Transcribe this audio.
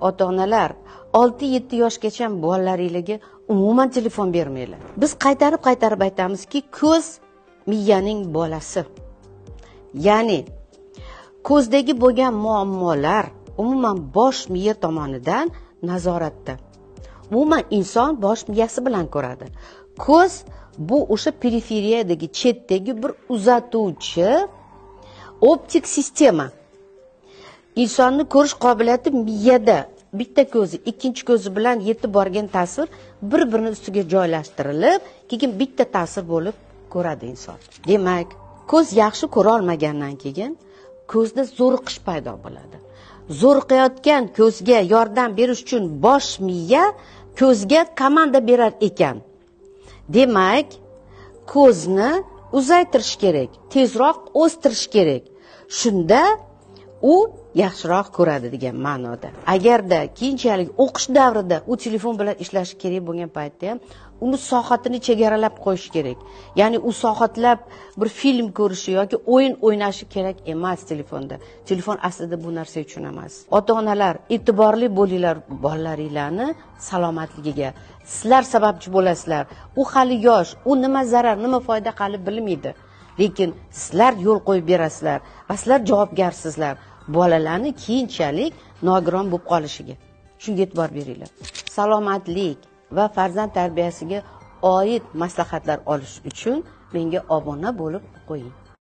Ota-onalar 6-7 yoshgacha bolalaringizga umuman telefon bermanglar. Biz qaytarib aytamizki, ko'z miyaning bolasi. Ya'ni ko'zdagi bo'lgan muammolar umuman bosh miya tomonidan nazoratda. Umuman inson bosh miyasi bilan ko'radi. Ko'z bu o'sha periferiyadagi chetdagi bir uzatuvchi optik sistema. Insonni ko'rish qobiliyati miyada bitta ko'zi ikkinchi ko'zi bilan yetib borgan ta'sir bir-birini ustiga joylashtirilib, keyin bitta ta'sir bo'lib ko'radi inson. Demak, ko'z yaxshi ko'ra olmagandan keyin ko'zda zo'riqish paydo bo'ladi. Zo'riqayotgan ko'zga yordam berish uchun bosh miya ko'zga komanda berar ekan. Demak, ko'zni uzaytirish kerak, tezroq o'stirish kerak. Shunda u yaxshiroq ko'radi degan ma'noda. Agarda keyinchalik o'qish davrida u telefon bilan ishlashi kerak bo'lgan paytda ham uni soatini chegaralab qo'yish kerak. Ya'ni u soatlab bir film ko'rishi yoki o'yin o'ynashi kerak emas telefonda. Telefon aslida bu narsa uchun emas. Ota-onalar e'tiborli bo'linglar bolalaringlarni salomatligiga. Sizlar sababchi bo'lasizlar. U hali yosh, u nima zarar, nima foyda qilib bilmaydi. Lekin sizlar yo'l qo'yib berasizlar va sizlar javobgarsizlar. Bolalarni keyinchalik nogiron bo'lib qolishiga. Shunga e'tibor beringlar. Salomatlik va farzand tarbiyasiga oid maslahatlar olish uchun menga obuna bo'lib qo'ying.